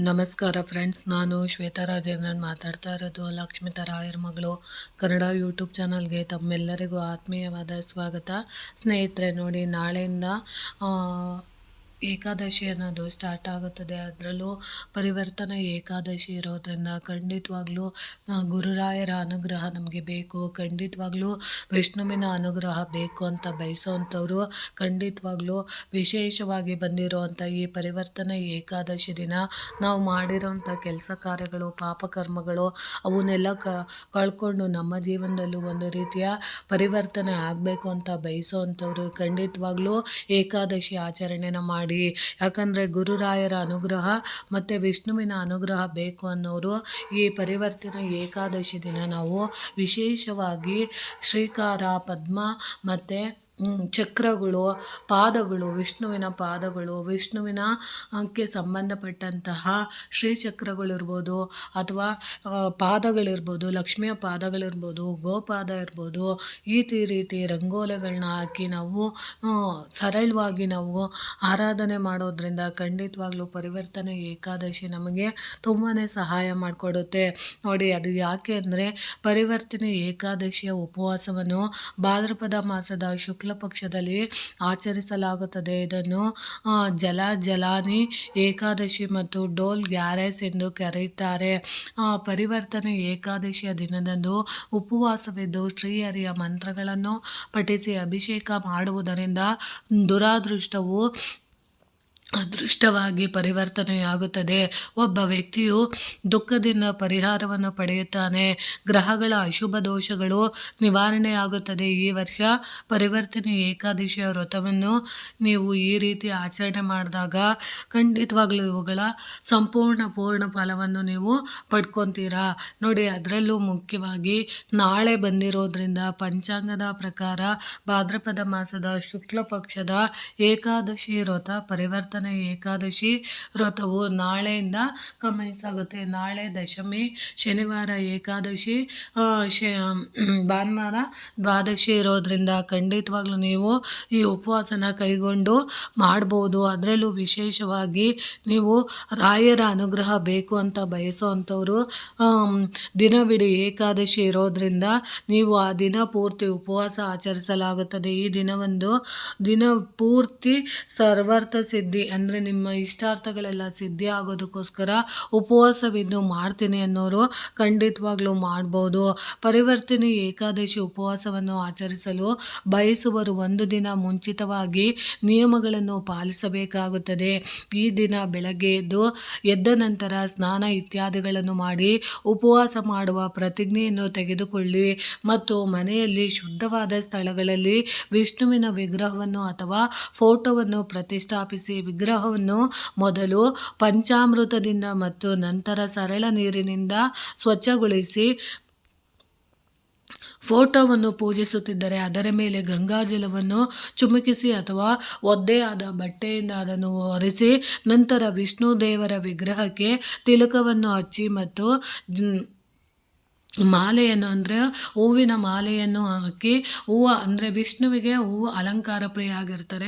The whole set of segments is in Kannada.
ನಮಸ್ಕಾರ ಫ್ರೆಂಡ್ಸ್, ನಾನು ಶ್ವೇತಾ ರಾಜೇಂದ್ರನ್ ಮಾತಾಡ್ತಾ ಇರೋದು ಲಕ್ಷ್ಮಿತಾ ರಾಯರ ಮಗಳು ಕನ್ನಡ ಯೂಟ್ಯೂಬ್ ಚಾನಲ್ಗೆ ತಮ್ಮೆಲ್ಲರಿಗೂ ಆತ್ಮೀಯವಾದ ಸ್ವಾಗತ. ಸ್ನೇಹಿತರೆ ನೋಡಿ, ನಾಳೆಯಿಂದ ಏಕಾದಶಿ ಅನ್ನೋದು ಸ್ಟಾರ್ಟ್ ಆಗುತ್ತದೆ. ಅದರಲ್ಲೂ ಪರಿವರ್ತನೆ ಏಕಾದಶಿ ಇರೋದ್ರಿಂದ ಖಂಡಿತವಾಗ್ಲೂ ಗುರುರಾಯರ ಅನುಗ್ರಹ ನಮಗೆ ಬೇಕು, ಖಂಡಿತವಾಗ್ಲೂ ವಿಷ್ಣುವಿನ ಅನುಗ್ರಹ ಬೇಕು ಅಂತ ಬಯಸೋವಂಥವ್ರು ಖಂಡಿತವಾಗ್ಲೂ ವಿಶೇಷವಾಗಿ ಬಂದಿರೋವಂಥ ಈ ಪರಿವರ್ತನೆ ಏಕಾದಶಿ ದಿನ ನಾವು ಮಾಡಿರೋಂಥ ಕೆಲಸ ಕಾರ್ಯಗಳು, ಪಾಪಕರ್ಮಗಳು ಅವನ್ನೆಲ್ಲ ಕಳ್ಕೊಂಡು ನಮ್ಮ ಜೀವನದಲ್ಲೂ ಒಂದು ರೀತಿಯ ಪರಿವರ್ತನೆ ಆಗಬೇಕು ಅಂತ ಬಯಸೋವಂಥವ್ರು ಖಂಡಿತವಾಗ್ಲೂ ಏಕಾದಶಿ ಆಚರಣೆನ ಮಾಡಿ. ಯಾಕಂದರೆ ಗುರುರಾಯರ ಅನುಗ್ರಹ ಮತ್ತು ವಿಷ್ಣುವಿನ ಅನುಗ್ರಹ ಬೇಕು ಅನ್ನೋರು ಈ ಪರಿವರ್ತನೆ ಏಕಾದಶಿ ದಿನ ನಾವು ವಿಶೇಷವಾಗಿ ಶ್ರೀಕಾರ, ಪದ್ಮ ಮತ್ತು ಚಕ್ರಗಳು, ಪಾದಗಳು, ವಿಷ್ಣುವಿನ ಪಾದಗಳು, ವಿಷ್ಣುವಿನ ಕ್ಕೆ ಸಂಬಂಧಪಟ್ಟಂತಹ ಶ್ರೀಚಕ್ರಗಳಿರ್ಬೋದು ಅಥವಾ ಪಾದಗಳಿರ್ಬೋದು, ಲಕ್ಷ್ಮಿಯ ಪಾದಗಳಿರ್ಬೋದು, ಗೋಪಾದ ಇರ್ಬೋದು, ಈ ರೀತಿ ರಂಗೋಲಿಗಳನ್ನ ಹಾಕಿ ನಾವು ಸರಳವಾಗಿ ನಾವು ಆರಾಧನೆ ಮಾಡೋದ್ರಿಂದ ಖಂಡಿತವಾಗ್ಲೂ ಪರಿವರ್ತನೆ ಏಕಾದಶಿ ನಮಗೆ ತುಂಬಾ ಸಹಾಯ ಮಾಡಿಕೊಡುತ್ತೆ. ನೋಡಿ, ಅದು ಯಾಕೆ ಅಂದರೆ ಪರಿವರ್ತನೆ ಏಕಾದಶಿಯ ಉಪವಾಸವನ್ನು ಭಾದ್ರಪದ ಮಾಸದ ಶುಕ್ಲ ಪಕ್ಷದಲ್ಲಿ ಆಚರಿಸಲಾಗುತ್ತದೆ. ಇದನ್ನು ಜಲಾನಿ ಏಕಾದಶಿ ಮತ್ತು ಡೋಲ್ ಗ್ಯಾರೆಸ್ ಎಂದು ಕರೆಯುತ್ತಾರೆ. ಪರಿವರ್ತನೆ ಏಕಾದಶಿಯ ದಿನದಂದು ಉಪವಾಸವಿದ್ದು ಶ್ರೀಹರಿಯ ಮಂತ್ರಗಳನ್ನು ಪಠಿಸಿ ಅಭಿಷೇಕ ಮಾಡುವುದರಿಂದ ದುರಾದೃಷ್ಟವು ಅದೃಷ್ಟವಾಗಿ ಪರಿವರ್ತನೆಯಾಗುತ್ತದೆ. ಒಬ್ಬ ವ್ಯಕ್ತಿಯು ದುಃಖದಿಂದ ಪರಿಹಾರವನ್ನು ಪಡೆಯುತ್ತಾನೆ. ಗ್ರಹಗಳ ಅಶುಭ ದೋಷಗಳು ನಿವಾರಣೆಯಾಗುತ್ತದೆ. ಈ ವರ್ಷ ಪರಿವರ್ತನೆ ಏಕಾದಶಿಯ ವ್ರತವನ್ನು ನೀವು ಈ ರೀತಿ ಆಚರಣೆ ಮಾಡಿದಾಗ ಖಂಡಿತವಾಗ್ಲೂ ಇವುಗಳ ಪೂರ್ಣ ಫಲವನ್ನು ನೀವು ಪಡ್ಕೊತೀರಾ. ನೋಡಿ, ಅದರಲ್ಲೂ ಮುಖ್ಯವಾಗಿ ನಾಳೆ ಬಂದಿರೋದ್ರಿಂದ ಪಂಚಾಂಗದ ಪ್ರಕಾರ ಭಾದ್ರಪದ ಮಾಸದ ಶುಕ್ಲ ಪಕ್ಷದ ಏಕಾದಶಿ ವ್ರತ, ಪರಿವರ್ತನೆ ಏಕಾದಶಿ ವ್ರತವು ನಾಳೆಯಿಂದ ಕಮೆನ್ಸ್ ಆಗುತ್ತೆ. ನಾಳೆ ದಶಮಿ, ಶನಿವಾರ ಏಕಾದಶಿ, ಭಾನುವಾರ ದ್ವಾದಶಿ ಇರೋದ್ರಿಂದ ಖಂಡಿತವಾಗ್ಲೂ ನೀವು ಈ ಉಪವಾಸನ ಕೈಗೊಂಡು ಮಾಡ್ಬೋದು. ಅದರಲ್ಲೂ ವಿಶೇಷವಾಗಿ ನೀವು ರಾಯರ ಅನುಗ್ರಹ ಬೇಕು ಅಂತ ಬಯಸೋ ಅಂಥವ್ರು ದಿನವಿಡೀ ಏಕಾದಶಿ ಇರೋದ್ರಿಂದ ನೀವು ಆ ದಿನ ಪೂರ್ತಿ ಉಪವಾಸ ಆಚರಿಸಲಾಗುತ್ತದೆ. ಈ ದಿನ ಪೂರ್ತಿ ಸರ್ವಾರ್ಥ ಸಿದ್ಧಿ ಅಂದರೆ ನಿಮ್ಮ ಇಷ್ಟಾರ್ಥಗಳೆಲ್ಲ ಸಿದ್ಧಿ ಆಗೋದಕ್ಕೋಸ್ಕರ ಉಪವಾಸವಿದ್ದು ಮಾಡ್ತೀನಿ ಅನ್ನೋರು ಖಂಡಿತವಾಗ್ಲೂ ಮಾಡ್ಬೋದು. ಪರಿವರ್ತನೆ ಏಕಾದಶಿ ಉಪವಾಸವನ್ನು ಆಚರಿಸಲು ಬಯಸುವರು ಒಂದು ದಿನ ಮುಂಚಿತವಾಗಿ ನಿಯಮಗಳನ್ನು ಪಾಲಿಸಬೇಕಾಗುತ್ತದೆ. ಈ ದಿನ ಬೆಳಗ್ಗೆ ಎದ್ದ ನಂತರ ಸ್ನಾನ ಇತ್ಯಾದಿಗಳನ್ನು ಮಾಡಿ ಉಪವಾಸ ಮಾಡುವ ಪ್ರತಿಜ್ಞೆಯನ್ನು ತೆಗೆದುಕೊಳ್ಳಿ ಮತ್ತು ಮನೆಯಲ್ಲಿ ಶುದ್ಧವಾದ ಸ್ಥಳಗಳಲ್ಲಿ ವಿಷ್ಣುವಿನ ವಿಗ್ರಹವನ್ನು ಅಥವಾ ಫೋಟೋವನ್ನು ಪ್ರತಿಷ್ಠಾಪಿಸಿ ವಿಗ್ರಹವನ್ನು ಮೊದಲು ಪಂಚಾಮೃತದಿಂದ ಮತ್ತು ನಂತರ ಸರಳ ನೀರಿನಿಂದ ಸ್ವಚ್ಛಗೊಳಿಸಿ ಫೋಟೋವನ್ನು ಪೂಜಿಸುತ್ತಿದ್ದರೆ ಅದರ ಮೇಲೆ ಗಂಗಾಜಲವನ್ನು ಚಿಮುಕಿಸಿ ಅಥವಾ ಒದ್ದೆಯಾದ ಬಟ್ಟೆಯಿಂದ ಅದನ್ನು ಒರೆಸಿ ನಂತರ ವಿಷ್ಣು ದೇವರ ವಿಗ್ರಹಕ್ಕೆ ತಿಲಕವನ್ನು ಹಚ್ಚಿ ಮತ್ತು ಮಾಲೆಯನ್ನು ಅಂದರೆ ಹೂವಿನ ಮಾಲೆಯನ್ನು ಹಾಕಿ, ಹೂವು ಅಂದರೆ ವಿಷ್ಣುವಿಗೆ ಹೂವು ಅಲಂಕಾರ ಪ್ರಿಯ ಆಗಿರ್ತಾರೆ.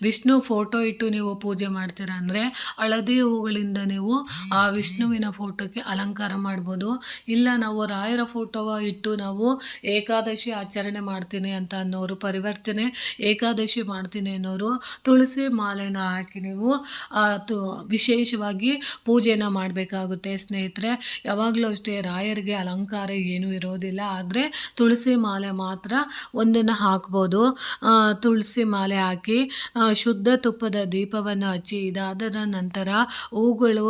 ವಿಷ್ಣು ಫೋಟೋ ಇಟ್ಟು ನೀವು ಪೂಜೆ ಮಾಡ್ತೀರ ಅಂದರೆ ಹಳದಿ ಹೂಗಳಿಂದ ನೀವು ಆ ವಿಷ್ಣುವಿನ ಫೋಟೋಕ್ಕೆ ಅಲಂಕಾರ ಮಾಡ್ಬೋದು. ಇಲ್ಲ ನಾವು ರಾಯರ ಫೋಟೋ ಇಟ್ಟು ನಾವು ಏಕಾದಶಿ ಆಚರಣೆ ಮಾಡ್ತೀನಿ ಅಂತ ಅನ್ನೋರು, ಪರಿವರ್ತನೆ ಏಕಾದಶಿ ಮಾಡ್ತೀನಿ ಅನ್ನೋರು ತುಳಸಿ ಮಾಲೆನ ಹಾಕಿ ನೀವು ವಿಶೇಷವಾಗಿ ಪೂಜೆನ ಮಾಡಬೇಕಾಗುತ್ತೆ. ಸ್ನೇಹಿತರೆ, ಯಾವಾಗಲೂ ಅಷ್ಟೇ ರಾಯರಿಗೆ ಅಲಂಕಾರ ಏನೂ ಇರೋದಿಲ್ಲ, ಆದರೆ ತುಳಸಿ ಮಾಲೆ ಮಾತ್ರ ಒಂದನ್ನು ಹಾಕ್ಬೋದು. ತುಳಸಿ ಮಾಲೆ ಹಾಕಿ ಶುದ್ಧ ತುಪ್ಪದ ದೀಪವನ್ನು ಹಚ್ಚಿ ಇದಾದ ನಂತರ ಹೂಗಳು,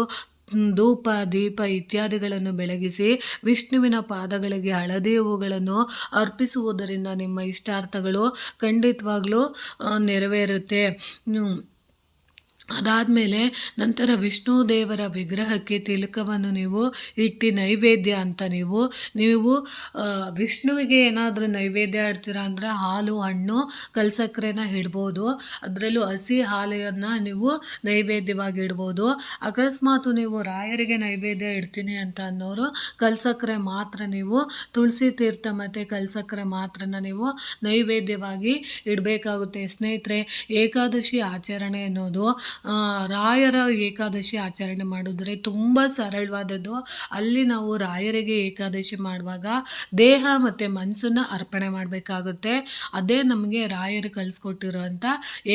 ಧೂಪ, ದೀಪ ಇತ್ಯಾದಿಗಳನ್ನು ಬೆಳಗಿಸಿ ವಿಷ್ಣುವಿನ ಪಾದಗಳಿಗೆ ಹಳದಿ ಹೂಗಳನ್ನು ಅರ್ಪಿಸುವುದರಿಂದ ನಿಮ್ಮ ಇಷ್ಟಾರ್ಥಗಳು ಖಂಡಿತವಾಗ್ಲೂ ನೆರವೇರುತ್ತೆ. ಅದಾದಮೇಲೆ ನಂತರ ವಿಷ್ಣು ದೇವರ ವಿಗ್ರಹಕ್ಕೆ ತಿಲಕವನ್ನು ನೀವು ಇಟ್ಟು ನೈವೇದ್ಯ ಅಂತ ನೀವು ವಿಷ್ಣುವಿಗೆ ಏನಾದರೂ ನೈವೇದ್ಯ ಇಡ್ತೀರಾ ಅಂದರೆ ಹಾಲು ಹಣ್ಣು ಕಲ್ಸಕ್ಕರೆನ ಇಡ್ಬೋದು. ಅದರಲ್ಲೂ ಹಸಿ ಹಾಲೆಯನ್ನು ನೀವು ನೈವೇದ್ಯವಾಗಿ ಇಡ್ಬೋದು. ಅಕಸ್ಮಾತ್ ನೀವು ರಾಯರಿಗೆ ನೈವೇದ್ಯ ಇಡ್ತೀನಿ ಅಂತ ಅನ್ನೋರು ಕಲ್ಸಕ್ಕರೆ ಮಾತ್ರ ನೀವು ತುಳಸಿ ತೀರ್ಥ ಮತ್ತು ಕಲ್ಸಕ್ಕರೆ ಮಾತ್ರನ ನೀವು ನೈವೇದ್ಯವಾಗಿ ಇಡಬೇಕಾಗುತ್ತೆ. ಸ್ನೇಹಿತರೆ, ಏಕಾದಶಿ ಆಚರಣೆ ಅನ್ನೋದು ರಾಯರ ಏಕಾದಶಿ ಆಚರಣೆ ಮಾಡಿದ್ರೆ ತುಂಬ ಸರಳವಾದದ್ದು. ಅಲ್ಲಿ ನಾವು ರಾಯರಿಗೆ ಏಕಾದಶಿ ಮಾಡುವಾಗ ದೇಹ ಮತ್ತು ಮನಸ್ಸನ್ನು ಅರ್ಪಣೆ ಮಾಡಬೇಕಾಗುತ್ತೆ. ಅದೇ ನಮಗೆ ರಾಯರು ಕಲಿಸ್ಕೊಟ್ಟಿರೋಂಥ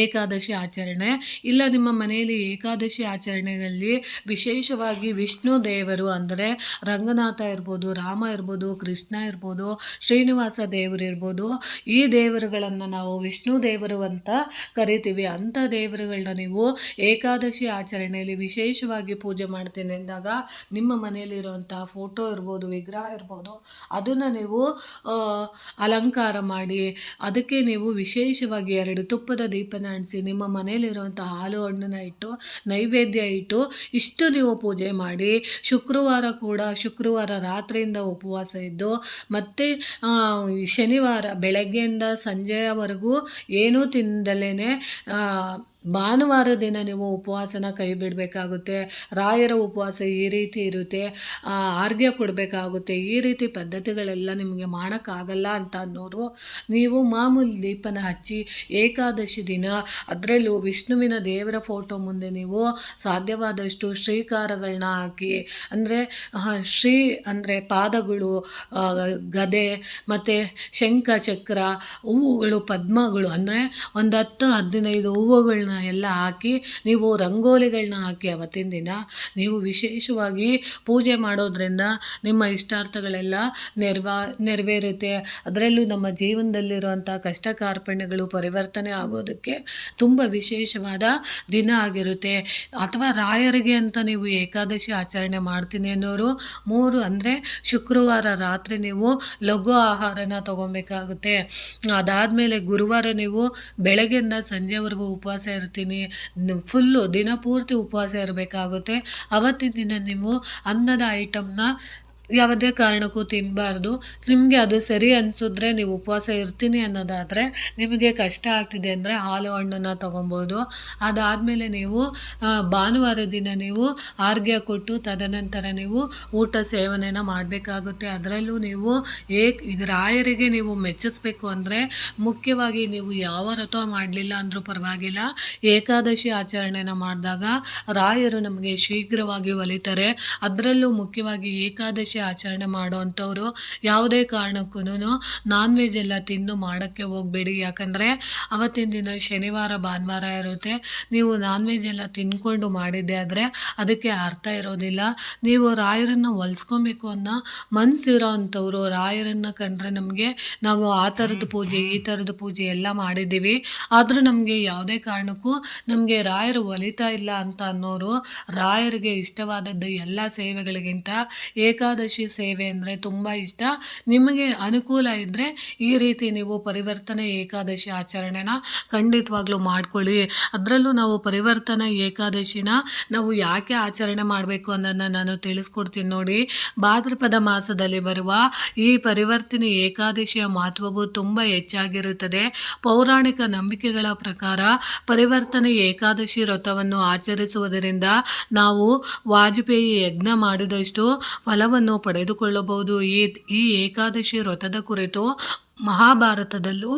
ಏಕಾದಶಿ ಆಚರಣೆ. ಇಲ್ಲ ನಿಮ್ಮ ಮನೆಯಲ್ಲಿ ಏಕಾದಶಿ ಆಚರಣೆಗಳಲ್ಲಿ ವಿಶೇಷವಾಗಿ ವಿಷ್ಣು ದೇವರು ಅಂದರೆ ರಂಗನಾಥ ಇರ್ಬೋದು, ರಾಮ ಇರ್ಬೋದು, ಕೃಷ್ಣ ಇರ್ಬೋದು, ಶ್ರೀನಿವಾಸ ದೇವರು ಇರ್ಬೋದು, ಈ ದೇವರುಗಳನ್ನು ನಾವು ವಿಷ್ಣು ದೇವರು ಅಂತ ಕರಿತೀವಿ. ಅಂಥ ದೇವರುಗಳನ್ನ ನೀವು ಏಕಾದಶಿ ಆಚರಣೆಯಲ್ಲಿ ವಿಶೇಷವಾಗಿ ಪೂಜೆ ಮಾಡ್ತೀನಿ ಅಂದಾಗ ನಿಮ್ಮ ಮನೆಯಲ್ಲಿರುವಂಥ ಫೋಟೋ ಇರ್ಬೋದು, ವಿಗ್ರಹ ಇರ್ಬೋದು, ಅದನ್ನು ನೀವು ಅಲಂಕಾರ ಮಾಡಿ ಅದಕ್ಕೆ ನೀವು ವಿಶೇಷವಾಗಿ 2 ತುಪ್ಪದ ದೀಪನ ಅಂಟಿಸಿ ನಿಮ್ಮ ಮನೆಯಲ್ಲಿರುವಂಥ ಹಾಲು ಹಣ್ಣನ್ನು ಇಟ್ಟು ನೈವೇದ್ಯ ಇಟ್ಟು ಇಷ್ಟು ನೀವು ಪೂಜೆ ಮಾಡಿ ಶುಕ್ರವಾರ ರಾತ್ರಿಯಿಂದ ಉಪವಾಸ ಇದ್ದು ಮತ್ತು ಶನಿವಾರ ಬೆಳಗ್ಗೆಯಿಂದ ಸಂಜೆಯವರೆಗೂ ಏನೂ ತಿಂದಲೇ ಭಾನುವಾರ ದಿನ ನೀವು ಉಪವಾಸನ ಕೈ ಬಿಡಬೇಕಾಗುತ್ತೆ. ರಾಯರ ಉಪವಾಸ ಈ ರೀತಿ ಇರುತ್ತೆ, ಆರ್ಘ್ಯ ಕೊಡಬೇಕಾಗುತ್ತೆ. ಈ ರೀತಿ ಪದ್ಧತಿಗಳೆಲ್ಲ ನಿಮಗೆ ಮಾಡೋಕ್ಕಾಗಲ್ಲ ಅಂತ ಅನ್ನೋರು ನೀವು ಮಾಮೂಲಿ ದೀಪನ ಹಚ್ಚಿ ಏಕಾದಶಿ ದಿನ ಅದರಲ್ಲೂ ವಿಷ್ಣುವಿನ ದೇವರ ಫೋಟೋ ಮುಂದೆ ನೀವು ಸಾಧ್ಯವಾದಷ್ಟು ಶ್ರೀಕಾರಗಳನ್ನ ಹಾಕಿ, ಅಂದರೆ ಶ್ರೀ ಅಂದರೆ ಪಾದಗಳು, ಗದೆ ಮತ್ತು ಶಂಖ ಚಕ್ರ, ಹೂವುಗಳು, ಪದ್ಮಗಳು ಅಂದರೆ ಒಂದು 10-15 ಹೂವುಗಳನ್ನ ಎಲ್ಲ ಹಾಕಿ ನೀವು ರಂಗೋಲಿಗಳನ್ನ ಹಾಕಿ ಅವತ್ತಿನ ದಿನ ನೀವು ವಿಶೇಷವಾಗಿ ಪೂಜೆ ಮಾಡೋದ್ರಿಂದ ನಿಮ್ಮ ಇಷ್ಟಾರ್ಥಗಳೆಲ್ಲ ನೆರವೇರುತ್ತೆ. ಅದರಲ್ಲೂ ನಮ್ಮ ಜೀವನದಲ್ಲಿರುವಂಥ ಕಷ್ಟ ಕಾರ್ಪಣ್ಯಗಳು ಪರಿವರ್ತನೆ ಆಗೋದಕ್ಕೆ ತುಂಬ ವಿಶೇಷವಾದ ದಿನ ಆಗಿರುತ್ತೆ. ಅಥವಾ ರಾಯರಿಗೆ ಅಂತ ನೀವು ಏಕಾದಶಿ ಆಚರಣೆ ಮಾಡ್ತೀನಿ ಅನ್ನೋರು 3 ಅಂದರೆ ಶುಕ್ರವಾರ ರಾತ್ರಿ ನೀವು ಲಘು ಆಹಾರನ ತೊಗೊಬೇಕಾಗುತ್ತೆ. ಅದಾದಮೇಲೆ ಗುರುವಾರ ನೀವು ಬೆಳಗ್ಗೆಯಿಂದ ಸಂಜೆವರೆಗೂ ಉಪವಾಸ ಇರ್ತೀನಿ, ಫುಲ್ಲು ದಿನಪೂರ್ತಿ ಉಪವಾಸ ಇರಬೇಕಾಗುತ್ತೆ. ಅವತ್ತಿನ ದಿನ ನೀವು ಅನ್ನದ ಐಟಮ್ನ ಯಾವುದೇ ಕಾರಣಕ್ಕೂ ತಿನ್ನಬಾರ್ದು. ನಿಮಗೆ ಅದು ಸರಿ ಅನಿಸಿದ್ರೆ ನೀವು ಉಪವಾಸ ಇರ್ತೀನಿ ಅನ್ನೋದಾದರೆ, ನಿಮಗೆ ಕಷ್ಟ ಆಗ್ತಿದೆ ಅಂದರೆ ಹಾಲು ಹಣ್ಣನ್ನು ತೊಗೊಬೋದು. ಅದಾದಮೇಲೆ ನೀವು ಭಾನುವಾರ ದಿನ ನೀವು ಆರ್ಘ್ಯ ಕೊಟ್ಟು ತದನಂತರ ನೀವು ಊಟ ಸೇವನೆನ ಮಾಡಬೇಕಾಗುತ್ತೆ. ಅದರಲ್ಲೂ ನೀವು ಈಗ ರಾಯರಿಗೆ ನೀವು ಮೆಚ್ಚಿಸ್ಬೇಕು ಅಂದರೆ ಮುಖ್ಯವಾಗಿ ನೀವು ಯಾವ ವ್ರತ ಮಾಡಲಿಲ್ಲ ಅಂದರೂ ಪರವಾಗಿಲ್ಲ, ಏಕಾದಶಿ ಆಚರಣೆನ ಮಾಡಿದಾಗ ರಾಯರು ನಮಗೆ ಶೀಘ್ರವಾಗಿ ಒಲಿತಾರೆ. ಅದರಲ್ಲೂ ಮುಖ್ಯವಾಗಿ ಏಕಾದಶಿ ಆಚರಣೆ ಮಾಡೋವಂಥವ್ರು ಯಾವುದೇ ಕಾರಣಕ್ಕೂ ನಾನ್ ವೆಜ್ ಎಲ್ಲ ತಿಂದು ಮಾಡೋಕ್ಕೆ ಹೋಗಬೇಡಿ. ಯಾಕಂದರೆ ಅವತ್ತಿನ ದಿನ ಶನಿವಾರ ಭಾನುವಾರ ಇರುತ್ತೆ. ನೀವು ನಾನ್ ವೆಜ್ ಎಲ್ಲ ತಿಂದ್ಕೊಂಡು ಮಾಡಿದ್ದೆ ಆದರೆ ಅದಕ್ಕೆ ಅರ್ಥ ಇರೋದಿಲ್ಲ. ನೀವು ರಾಯರನ್ನು ಒಲಿಸ್ಕೊಬೇಕು ಅನ್ನೋ ಮನಸ್ಸಿರೋ ಅಂಥವ್ರು ರಾಯರನ್ನು ಕಂಡ್ರೆ ನಮಗೆ ನಾವು ಆ ಥರದ ಪೂಜೆ ಈ ಥರದ ಪೂಜೆ ಎಲ್ಲ ಮಾಡಿದ್ದೀವಿ, ಆದರೂ ನಮಗೆ ಯಾವುದೇ ಕಾರಣಕ್ಕೂ ನಮಗೆ ರಾಯರು ಒಲಿತಾ ಇಲ್ಲ ಅಂತ ಅನ್ನೋರು ರಾಯರಿಗೆ ಇಷ್ಟವಾದದ್ದು ಎಲ್ಲ ಸೇವೆಗಳಿಗಿಂತ ಏಕಾದಶಿ ಸೇವೆ ಅಂದರೆ ತುಂಬ ಇಷ್ಟ. ನಿಮಗೆ ಅನುಕೂಲ ಇದ್ದರೆ ಈ ರೀತಿ ನೀವು ಪರಿವರ್ತನೆ ಏಕಾದಶಿ ಆಚರಣೆನ ಖಂಡಿತವಾಗ್ಲೂ ಮಾಡ್ಕೊಳ್ಳಿ. ಅದರಲ್ಲೂ ನಾವು ಪರಿವರ್ತನೆ ಏಕಾದಶಿನ ನಾವು ಯಾಕೆ ಆಚರಣೆ ಮಾಡಬೇಕು ಅನ್ನೋದನ್ನ ನಾನು ತಿಳಿಸ್ಕೊಡ್ತೀನಿ ನೋಡಿ. ಭಾದ್ರಪದ ಮಾಸದಲ್ಲಿ ಬರುವ ಈ ಪರಿವರ್ತನೆ ಏಕಾದಶಿಯ ಮಹತ್ವವು ತುಂಬ ಹೆಚ್ಚಾಗಿರುತ್ತದೆ. ಪೌರಾಣಿಕ ನಂಬಿಕೆಗಳ ಪ್ರಕಾರ ಪರಿವರ್ತನೆ ಏಕಾದಶಿ ವ್ರತವನ್ನು ಆಚರಿಸುವುದರಿಂದ ನಾವು ವಾಜಪೇಯಿ ಯಜ್ಞ ಮಾಡಿದಷ್ಟು ಫಲವನ್ನು ಪಡೆದುಕೊಳ್ಳಬಹುದು. ಈ ಏಕಾದಶಿ ವ್ರತದ ಕುರಿತು ಮಹಾಭಾರತದಲ್ಲೂ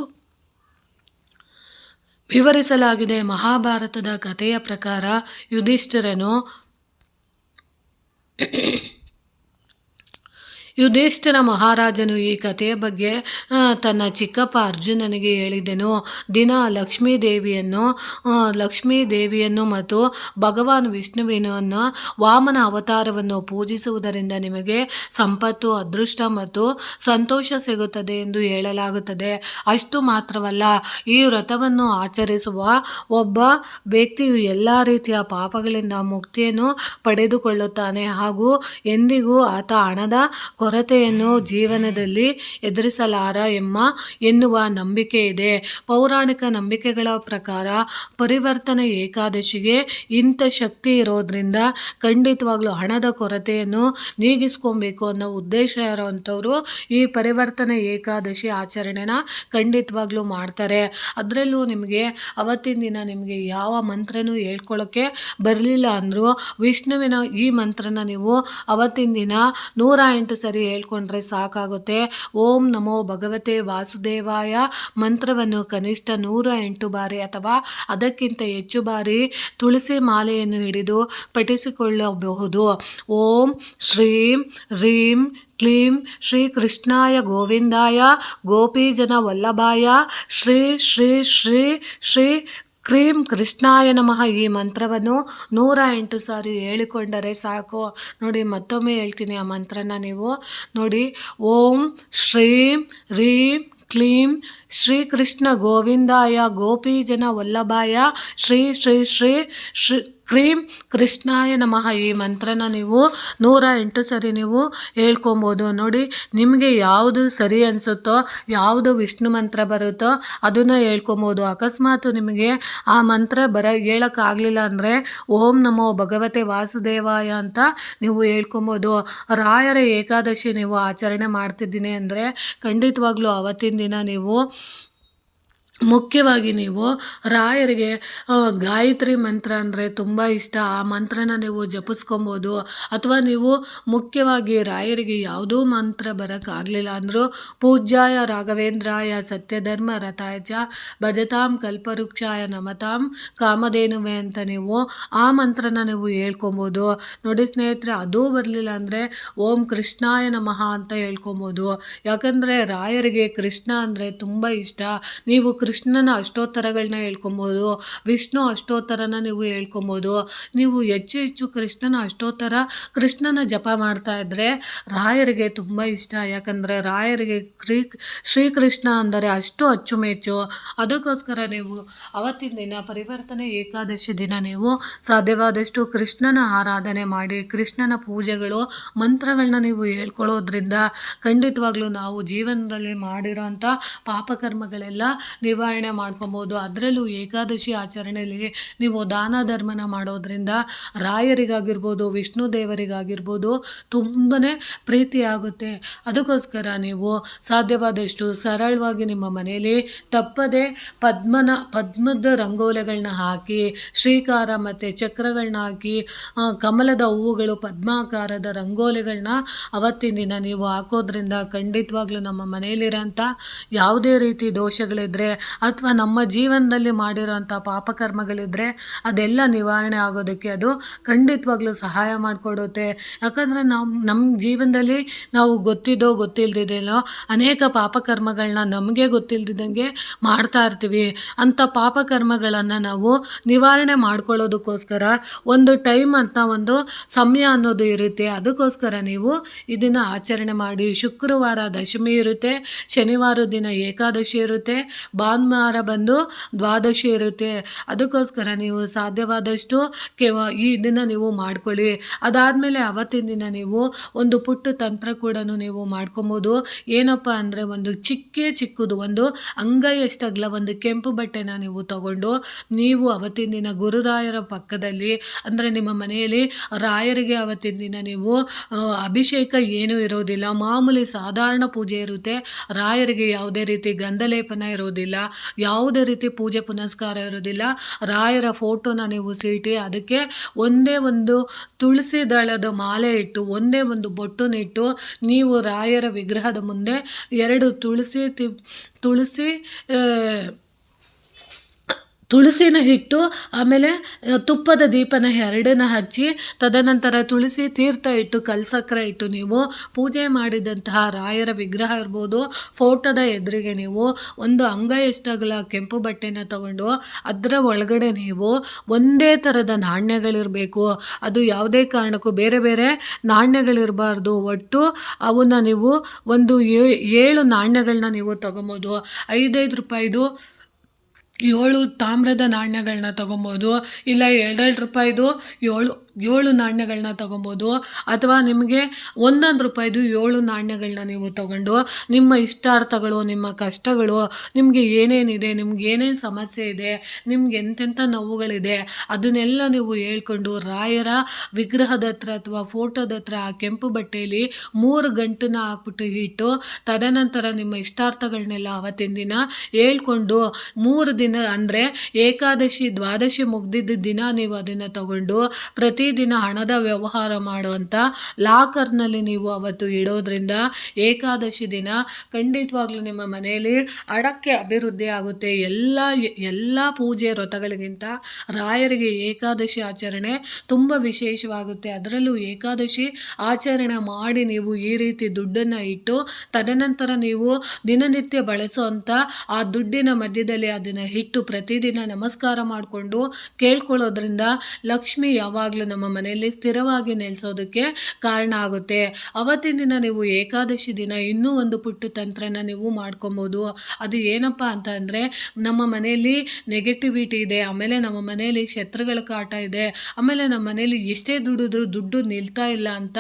ವಿವರಿಸಲಾಗಿದೆ. ಮಹಾಭಾರತದ ಕಥೆಯ ಪ್ರಕಾರ ಯುಧಿಷ್ಠಿರ ಮಹಾರಾಜನು ಈ ಕಥೆಯ ಬಗ್ಗೆ ತನ್ನ ಚಿಕ್ಕಪ್ಪ ಅರ್ಜುನನಿಗೆ ಹೇಳಿದನು. ದಿನ ಲಕ್ಷ್ಮೀ ದೇವಿಯನ್ನು ಮತ್ತು ಭಗವಾನ್ ವಿಷ್ಣುವಿನನ್ನು ವಾಮನ ಅವತಾರವನ್ನು ಪೂಜಿಸುವುದರಿಂದ ನಿಮಗೆ ಸಂಪತ್ತು, ಅದೃಷ್ಟ ಮತ್ತು ಸಂತೋಷ ಸಿಗುತ್ತದೆ ಎಂದು ಹೇಳಲಾಗುತ್ತದೆ. ಅಷ್ಟು ಮಾತ್ರವಲ್ಲ, ಈ ವ್ರತವನ್ನು ಆಚರಿಸುವ ಒಬ್ಬ ವ್ಯಕ್ತಿಯು ಎಲ್ಲ ರೀತಿಯ ಪಾಪಗಳಿಂದ ಮುಕ್ತಿಯನ್ನು ಪಡೆದುಕೊಳ್ಳುತ್ತಾನೆ ಹಾಗೂ ಎಂದಿಗೂ ಆತ ಹಣದ ಕೊರತೆಯನ್ನು ಜೀವನದಲ್ಲಿ ಎದುರಿಸಲಾರ ಎನ್ನುವ ನಂಬಿಕೆ ಇದೆ. ಪೌರಾಣಿಕ ನಂಬಿಕೆಗಳ ಪ್ರಕಾರ ಪರಿವರ್ತನೆ ಏಕಾದಶಿಗೆ ಇಂಥ ಶಕ್ತಿ ಇರೋದ್ರಿಂದ ಖಂಡಿತವಾಗ್ಲೂ ಹಣದ ಕೊರತೆಯನ್ನು ನೀಗಿಸ್ಕೊಬೇಕು ಅನ್ನೋ ಉದ್ದೇಶ ಇರೋವಂಥವ್ರು ಈ ಪರಿವರ್ತನೆ ಏಕಾದಶಿ ಆಚರಣೆನ ಖಂಡಿತವಾಗ್ಲೂ ಮಾಡ್ತಾರೆ. ಅದರಲ್ಲೂ ನಿಮಗೆ ಅವತ್ತಿನ ದಿನ ನಿಮಗೆ ಯಾವ ಮಂತ್ರನೂ ಹೇಳ್ಕೊಳ್ಳೋಕ್ಕೆ ಬರಲಿಲ್ಲ ಅಂದರೂ ವಿಷ್ಣುವಿನ ಈ ಮಂತ್ರನ ನೀವು ಅವತ್ತಿನ ದಿನ 108 ಸರಿ ಹೇಳ್ಕೊಂಡ್ರೆ ಸಾಕಾಗುತ್ತೆ. ಓಂ ನಮೋ ಭಗವತೆ ವಾಸುದೇವಾಯ ಮಂತ್ರವನ್ನು ಕನಿಷ್ಠ 108 ಬಾರಿ ಅಥವಾ ಅದಕ್ಕಿಂತ ಹೆಚ್ಚು ಬಾರಿ ತುಳಸಿ ಮಾಲೆಯನ್ನು ಹಿಡಿದು ಪಠಿಸಿಕೊಳ್ಳಬಹುದು. ಓಂ ಶ್ರೀಂ ಹ್ರೀಂ ಕ್ಲೀಂ ಶ್ರೀ ಕೃಷ್ಣಾಯ ಗೋವಿಂದಾಯ ಗೋಪೀಜನ ವಲ್ಲಭಾಯ ಶ್ರೀ ಶ್ರೀ ಶ್ರೀ ಶ್ರೀ ಕ್ರೀಂ ಕೃಷ್ಣಾಯ ನಮಃ ಈ ಮಂತ್ರವನ್ನು 108 ಸಾರಿ ಹೇಳಿಕೊಂಡರೆ ಸಾಕು. ನೋಡಿ, ಮತ್ತೊಮ್ಮೆ ಹೇಳ್ತೀನಿ ಆ ಮಂತ್ರನ ನೀವು ನೋಡಿ. ಓಂ ಶ್ರೀಂ ಹ್ರೀಂ ಕ್ಲೀಂ ಶ್ರೀಕೃಷ್ಣ ಗೋವಿಂದಾಯ ಗೋಪೀಜನ ವಲ್ಲಭಾಯ ಶ್ರೀ ಶ್ರೀ ಶ್ರೀ ಶ್ರೀ ಕ್ರೀಂ ಕೃಷ್ಣಾಯ ನಮಃ ಈ ಮಂತ್ರನ ನೀವು 108 ಸರಿ ನೀವು ಹೇಳ್ಕೊಬೋದು. ನೋಡಿ, ನಿಮಗೆ ಯಾವುದು ಸರಿ ಅನಿಸುತ್ತೋ, ಯಾವುದು ವಿಷ್ಣು ಮಂತ್ರ ಬರುತ್ತೋ ಅದನ್ನು ಹೇಳ್ಕೊಬೋದು. ಅಕಸ್ಮಾತ್ ನಿಮಗೆ ಆ ಮಂತ್ರ ಹೇಳೋಕ್ಕಾಗಲಿಲ್ಲ ಅಂದರೆ ಓಂ ನಮೋ ಭಗವತೆ ವಾಸುದೇವಾಯ ಅಂತ ನೀವು ಹೇಳ್ಕೊಬೋದು. ರಾಯರ ಏಕಾದಶಿ ನೀವು ಆಚರಣೆ ಮಾಡ್ತಿದ್ದೀನಿ ಅಂದರೆ ಖಂಡಿತವಾಗ್ಲೂ ಅವತ್ತಿನ ದಿನ ನೀವು ಮುಖ್ಯವಾಗಿ ನೀವು ರಾಯರಿಗೆ ಗಾಯತ್ರಿ ಮಂತ್ರ ಅಂದರೆ ತುಂಬ ಇಷ್ಟ. ಆ ಮಂತ್ರನ ನೀವು ಜಪಿಸ್ಕೊಬೋದು. ಅಥವಾ ನೀವು ಮುಖ್ಯವಾಗಿ ರಾಯರಿಗೆ ಯಾವುದೂ ಮಂತ್ರ ಬರೋಕ್ಕಾಗಲಿಲ್ಲ ಅಂದರೂ ಪೂಜ್ಯಾಯ ರಾಘವೇಂದ್ರಾಯ ಸತ್ಯಧರ್ಮ ರಥಾಯ ಚ ಭಜತಾಂ ಕಲ್ಪವೃಕ್ಷಾಯ ನಮತಾಂ ಕಾಮಧೇನುವೆ ಅಂತ ನೀವು ಆ ಮಂತ್ರನ ನೀವು ಹೇಳ್ಕೊಬೋದು. ನೋಡಿ ಸ್ನೇಹಿತರೆ, ಅದೂ ಬರಲಿಲ್ಲ ಅಂದರೆ ಓಂ ಕೃಷ್ಣಾಯ ನಮಃ ಅಂತ ಹೇಳ್ಕೊಬೋದು. ಯಾಕಂದರೆ ರಾಯರಿಗೆ ಕೃಷ್ಣ ಅಂದರೆ ತುಂಬ ಇಷ್ಟ. ನೀವು ಕೃಷ್ಣನ ಅಷ್ಟೋತ್ತರಗಳನ್ನ ಹೇಳ್ಕೊಬೋದು, ವಿಷ್ಣು ಅಷ್ಟೋತ್ತರನ ನೀವು ಹೇಳ್ಕೊಬೋದು. ನೀವು ಹೆಚ್ಚು ಹೆಚ್ಚು ಕೃಷ್ಣನ ಅಷ್ಟೋತ್ತರ, ಕೃಷ್ಣನ ಜಪ ಮಾಡ್ತಾ ಇದ್ದರೆ ರಾಯರಿಗೆ ತುಂಬ ಇಷ್ಟ. ಯಾಕಂದರೆ ರಾಯರಿಗೆ ಶ್ರೀಕೃಷ್ಣ ಅಂದರೆ ಅಷ್ಟು ಅಚ್ಚುಮೆಚ್ಚು. ಅದಕ್ಕೋಸ್ಕರ ನೀವು ಅವತ್ತಿನ ದಿನ ಪರಿವರ್ತನೆ ಏಕಾದಶಿ ದಿನ ನೀವು ಸಾಧ್ಯವಾದಷ್ಟು ಕೃಷ್ಣನ ಆರಾಧನೆ ಮಾಡಿ, ಕೃಷ್ಣನ ಪೂಜೆಗಳು ಮಂತ್ರಗಳನ್ನ ನೀವು ಹೇಳ್ಕೊಳ್ಳೋದ್ರಿಂದ ಖಂಡಿತವಾಗ್ಲೂ ನಾವು ಜೀವನದಲ್ಲಿ ಮಾಡಿರೋಂಥ ಪಾಪಕರ್ಮಗಳೆಲ್ಲ ನಿವಾರಣೆ ಮಾಡ್ಕೊಬೋದು. ಅದರಲ್ಲೂ ಏಕಾದಶಿ ಆಚರಣೆಯಲ್ಲಿ ನೀವು ದಾನ ಧರ್ಮನ ಮಾಡೋದ್ರಿಂದ ರಾಯರಿಗಾಗಿರ್ಬೋದು, ವಿಷ್ಣು ದೇವರಿಗಾಗಿರ್ಬೋದು ತುಂಬಾ ಪ್ರೀತಿ ಆಗುತ್ತೆ. ಅದಕ್ಕೋಸ್ಕರ ನೀವು ಸಾಧ್ಯವಾದಷ್ಟು ಸರಳವಾಗಿ ನಿಮ್ಮ ಮನೆಯಲ್ಲಿ ತಪ್ಪದೆ ಪದ್ಮದ ರಂಗೋಲಿಗಳನ್ನ ಹಾಕಿ, ಶ್ರೀಕಾರ ಮತ್ತು ಚಕ್ರಗಳನ್ನ ಹಾಕಿ, ಕಮಲದ ಹೂವುಗಳು ಪದ್ಮಾಕಾರದ ರಂಗೋಲಿಗಳನ್ನ ಅವತ್ತಿನ ದಿನ ನೀವು ಹಾಕೋದ್ರಿಂದ ಖಂಡಿತವಾಗ್ಲೂ ನಮ್ಮ ಮನೆಯಲ್ಲಿರೋಂಥ ಯಾವುದೇ ರೀತಿ ದೋಷಗಳಿದ್ದರೆ ಅಥವಾ ನಮ್ಮ ಜೀವನದಲ್ಲಿ ಮಾಡಿರೋಂಥ ಪಾಪಕರ್ಮಗಳಿದ್ದರೆ ಅದೆಲ್ಲ ನಿವಾರಣೆ ಆಗೋದಕ್ಕೆ ಅದು ಖಂಡಿತವಾಗ್ಲೂ ಸಹಾಯ ಮಾಡಿಕೊಡುತ್ತೆ. ಯಾಕಂದರೆ ನಮ್ಮ ಜೀವನದಲ್ಲಿ ನಾವು ಗೊತ್ತಿದ್ದೋ ಗೊತ್ತಿಲ್ಲದಿದ್ದೋ ಅನೇಕ ಪಾಪಕರ್ಮಗಳನ್ನ ನಮಗೆ ಗೊತ್ತಿಲ್ಲದಿದ್ದಂಗೆ ಮಾಡ್ತಾ ಇರ್ತೀವಿ. ಅಂಥ ಪಾಪಕರ್ಮಗಳನ್ನು ನಾವು ನಿವಾರಣೆ ಮಾಡ್ಕೊಳ್ಳೋದಕ್ಕೋಸ್ಕರ ಒಂದು ಟೈಮ್ ಅಂತ ಒಂದು ಸಮಯ ಅನ್ನೋದು ಇರುತ್ತೆ. ಅದಕ್ಕೋಸ್ಕರ ನೀವು ಇದನ್ನು ಆಚರಣೆ ಮಾಡಿ. ಶುಕ್ರವಾರ ದಶಮಿ ಇರುತ್ತೆ, ಶನಿವಾರ ದಿನ ಏಕಾದಶಿ ಇರುತ್ತೆ, ಭಾನುವಾರ ಬಂದು ದ್ವಾದಶಿ ಇರುತ್ತೆ. ಅದಕ್ಕೋಸ್ಕರ ನೀವು ಸಾಧ್ಯವಾದಷ್ಟು ಇದನ್ನು ನೀವು ಮಾಡ್ಕೊಳ್ಳಿ. ಅದಾದಮೇಲೆ ಅವತ್ತಿನ ದಿನ ನೀವು ಒಂದು ಪುಟ್ಟ ತಂತ್ರ ಕೂಡ ನೀವು ಮಾಡ್ಕೊಬೋದು. ಏನಪ್ಪ ಅಂದರೆ ಒಂದು ಚಿಕ್ಕದು ಒಂದು ಅಂಗೈಯಷ್ಟು ಅಗಲ ಒಂದು ಕೆಂಪು ಬಟ್ಟೆನ ನೀವು ತಗೊಂಡು ನೀವು ಅವತ್ತಿನ ದಿನ ಗುರುರಾಯರ ಪಕ್ಕದಲ್ಲಿ, ಅಂದರೆ ನಿಮ್ಮ ಮನೆಯಲ್ಲಿ ರಾಯರಿಗೆ ಅವತ್ತಿನ ದಿನ ನೀವು ಅಭಿಷೇಕ ಏನೂ ಇರೋದಿಲ್ಲ, ಮಾಮೂಲಿ ಸಾಧಾರಣ ಪೂಜೆ ಇರುತ್ತೆ. ರಾಯರಿಗೆ ಯಾವುದೇ ರೀತಿ ಗಂಧಲೇಪನ ಇರೋದಿಲ್ಲ, ಯಾವುದೇ ರೀತಿ ಪೂಜೆ ಪುನಸ್ಕಾರ ಇರೋದಿಲ್ಲ. ರಾಯರ ಫೋಟೋನ ನೀವು ಸೀಟಿ ಅದಕ್ಕೆ ಒಂದೇ ಒಂದು ತುಳಸಿ ದಳದ ಮಾಲೆ ಇಟ್ಟು, ಒಂದೇ ಒಂದು ಬೊಟ್ಟುನಿಟ್ಟು ನೀವು ರಾಯರ ವಿಗ್ರಹದ ಮುಂದೆ 2 ತುಳಸಿನ ಇಟ್ಟು, ಆಮೇಲೆ ತುಪ್ಪದ ದೀಪನ 2 ಹಚ್ಚಿ, ತದನಂತರ ತುಳಸಿ ತೀರ್ಥ ಇಟ್ಟು, ಕಲ್ಸಕ್ರೆ ಇಟ್ಟು ನೀವು ಪೂಜೆ ಮಾಡಿದಂತಹ ರಾಯರ ವಿಗ್ರಹ ಇರ್ಬೋದು ಫೋಟೋದ ಎದುರಿಗೆ ನೀವು ಒಂದು ಅಂಗೈಯಷ್ಟಗಲ ಕೆಂಪು ಬಟ್ಟೆನ ತಗೊಂಡು ಅದರ ಒಳಗಡೆ ನೀವು ಒಂದೇ ಥರದ ನಾಣ್ಯಗಳಿರಬೇಕು. ಅದು ಯಾವುದೇ ಕಾರಣಕ್ಕೂ ಬೇರೆ ಬೇರೆ ನಾಣ್ಯಗಳಿರಬಾರ್ದು. ಒಟ್ಟು ಅವನ್ನ ನೀವು ಒಂದು 7 ನಾಣ್ಯಗಳನ್ನ ನೀವು ತಗೊಬೋದು. 5 ರೂಪಾಯಿದು 7 ತಾಮ್ರದ ನಾಣ್ಯಗಳನ್ನ ತೊಗೊಬೋದು. ಇಲ್ಲ 2 ರೂಪಾಯಿದು 7 7 ನಾಣ್ಯಗಳನ್ನ ತೊಗೊಬೋದು, ಅಥವಾ ನಿಮಗೆ ₹1 7 ನಾಣ್ಯಗಳನ್ನ ನೀವು ತಗೊಂಡು ನಿಮ್ಮ ಇಷ್ಟಾರ್ಥಗಳು, ನಿಮ್ಮ ಕಷ್ಟಗಳು, ನಿಮಗೆ ಏನೇನಿದೆ, ನಿಮ್ಗೆ ಏನೇನು ಸಮಸ್ಯೆ ಇದೆ, ನಿಮ್ಗೆ ಎಂತೆಂಥ ನೋವುಗಳಿದೆ ಅದನ್ನೆಲ್ಲ ನೀವು ಹೇಳ್ಕೊಂಡು ರಾಯರ ವಿಗ್ರಹದ ಹತ್ರ ಅಥವಾ ಫೋಟೋದ ಹತ್ರ ಆ ಕೆಂಪು ಬಟ್ಟೆಯಲ್ಲಿ 3 ಗಂಟನ್ನ ಹಾಕ್ಬಿಟ್ಟು ಇಟ್ಟು, ತದನಂತರ ನಿಮ್ಮ ಇಷ್ಟಾರ್ಥಗಳನ್ನೆಲ್ಲ ಅವತ್ತಿನ ದಿನ ಹೇಳ್ಕೊಂಡು 3 ದಿನ ಅಂದರೆ ಏಕಾದಶಿ ದ್ವಾದಶಿ ಮುಗ್ದಿದ್ದ ದಿನ ನೀವು ಅದನ್ನು ತಗೊಂಡು ಪ್ರತಿದಿನ ಹಣದ ವ್ಯವಹಾರ ಮಾಡುವಂಥ ಲಾಕರ್ನಲ್ಲಿ ನೀವು ಅವತ್ತು ಇಡೋದ್ರಿಂದ ಏಕಾದಶಿ ದಿನ ಖಂಡಿತವಾಗ್ಲೂ ನಿಮ್ಮ ಮನೆಯಲ್ಲಿ ಹಣಕ್ಕೆ ಅಭಿವೃದ್ಧಿ ಆಗುತ್ತೆ. ಎಲ್ಲ ಪೂಜೆ ವ್ರತಗಳಿಗಿಂತ ರಾಯರಿಗೆ ಏಕಾದಶಿ ಆಚರಣೆ ತುಂಬ ವಿಶೇಷವಾಗುತ್ತೆ. ಅದರಲ್ಲೂ ಏಕಾದಶಿ ಆಚರಣೆ ಮಾಡಿ ನೀವು ಈ ರೀತಿ ದುಡ್ಡನ್ನು ಇಟ್ಟು ತದನಂತರ ನೀವು ದಿನನಿತ್ಯ ಬಳಸುವಂಥ ಆ ದುಡ್ಡಿನ ಮಧ್ಯದಲ್ಲಿ ಅದನ್ನು ಇಟ್ಟು ಪ್ರತಿದಿನ ನಮಸ್ಕಾರ ಮಾಡಿಕೊಂಡು ಕೇಳ್ಕೊಳ್ಳೋದ್ರಿಂದ ಲಕ್ಷ್ಮಿ ಯಾವಾಗಲೂ ನಮ್ಮ ಮನೆಯಲ್ಲಿ ಸ್ಥಿರವಾಗಿ ನೆಲೆಸೋದಕ್ಕೆ ಕಾರಣ ಆಗುತ್ತೆ. ಅವತ್ತಿನ ದಿನ ನೀವು ಏಕಾದಶಿ ದಿನ ಇನ್ನೂ ಒಂದು ಪುಟ್ಟ ತಂತ್ರನ ನೀವು ಮಾಡ್ಕೊಬೋದು. ಅದು ಏನಪ್ಪ ಅಂತ ಅಂದರೆ, ನಮ್ಮ ಮನೆಯಲ್ಲಿ ನೆಗೆಟಿವಿಟಿ ಇದೆ, ಆಮೇಲೆ ನಮ್ಮ ಮನೆಯಲ್ಲಿ ಶತ್ರುಗಳ ಕಾಟ ಇದೆ, ಆಮೇಲೆ ನಮ್ಮ ಮನೆಯಲ್ಲಿ ಎಷ್ಟೇ ದುಡಿದ್ರೂ ದುಡ್ಡು ನಿಲ್ತಾ ಇಲ್ಲ ಅಂತ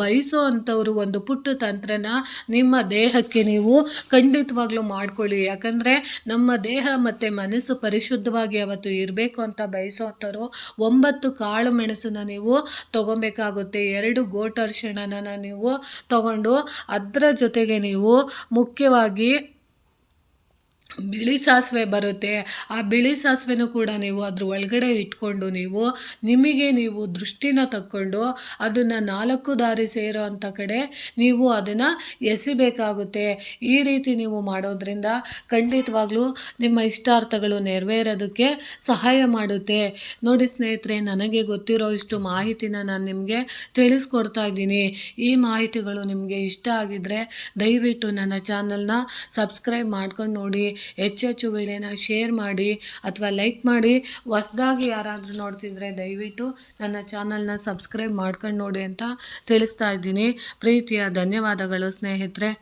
ಬಯಸೋ ಅಂಥವ್ರು ಒಂದು ಪುಟ್ಟ ತಂತ್ರನ ನಿಮ್ಮ ದೇಹಕ್ಕೆ ನೀವು ಖಂಡಿತವಾಗ್ಲೂ ಮಾಡ್ಕೊಳ್ಳಿ. ಯಾಕಂದರೆ ನಮ್ಮ ದೇಹ ಮತ್ತು ಮನಸ್ಸು ಪರಿಶುದ್ಧವಾಗಿ ಅವತ್ತು ಇರಬೇಕು ಅಂತ ಬಯಸೋ ಅಂಥವ್ರು 9 ಕಾಳು ಮೆಣಸನ್ನು ನೀವು ತೊಗೊಬೇಕಾಗುತ್ತೆ. 2 ಗೋಟರ್ಷಣನ ನೀವು ತಗೊಂಡು ಅದರ ಜೊತೆಗೆ ನೀವು ಮುಖ್ಯವಾಗಿ ಬಿಳಿ ಸಾಸಿವೆ ಬರುತ್ತೆ, ಆ ಬಿಳಿ ಸಾಸಿವೆನೂ ಕೂಡ ನೀವು ಅದ್ರ ಒಳಗಡೆ ಇಟ್ಕೊಂಡು ನಿಮಗೆ ನೀವು ದೃಷ್ಟಿನ ತಕ್ಕೊಂಡು ಅದನ್ನು 4 ದಾರಿ ಸೇರೋ ಅಂಥ ಕಡೆ ನೀವು ಅದನ್ನು ಎಸಿಬೇಕಾಗುತ್ತೆ. ಈ ರೀತಿ ನೀವು ಮಾಡೋದ್ರಿಂದ ಖಂಡಿತವಾಗ್ಲೂ ನಿಮ್ಮ ಇಷ್ಟಾರ್ಥಗಳು ನೆರವೇರೋದಕ್ಕೆ ಸಹಾಯ ಮಾಡುತ್ತೆ. ನೋಡಿ ಸ್ನೇಹಿತರೆ, ನನಗೆ ಗೊತ್ತಿರೋ ಇಷ್ಟು ಮಾಹಿತಿನ ನಾನು ನಿಮಗೆ ತಿಳಿಸ್ಕೊಡ್ತಾ ಇದ್ದೀನಿ. ಈ ಮಾಹಿತಿಗಳು ನಿಮಗೆ ಇಷ್ಟ ಆಗಿದ್ದರೆ ದಯವಿಟ್ಟು ನನ್ನ ಚಾನಲ್ನ ಸಬ್ಸ್ಕ್ರೈಬ್ ಮಾಡ್ಕೊಂಡು ನೋಡಿ, ಹೆಚ್ಚೆಚ್ಚು ವಿಡಿಯೋನ ಶೇರ್ ಮಾಡಿ ಅಥವಾ ಲೈಕ್ ಮಾಡಿ. ಹೊಸದಾಗಿ ಯಾರಾದರೂ ನೋಡ್ತಿದ್ರೆ ದಯವಿಟ್ಟು ನನ್ನ ಚಾನಲ್ನ ಸಬ್ಸ್ಕ್ರೈಬ್ ಮಾಡ್ಕೊಂಡು ನೋಡಿ ಅಂತ ತಿಳಿಸ್ತಾ ಇದ್ದೀನಿ. ಪ್ರೀತಿಯ ಧನ್ಯವಾದಗಳು ಸ್ನೇಹಿತರೆ.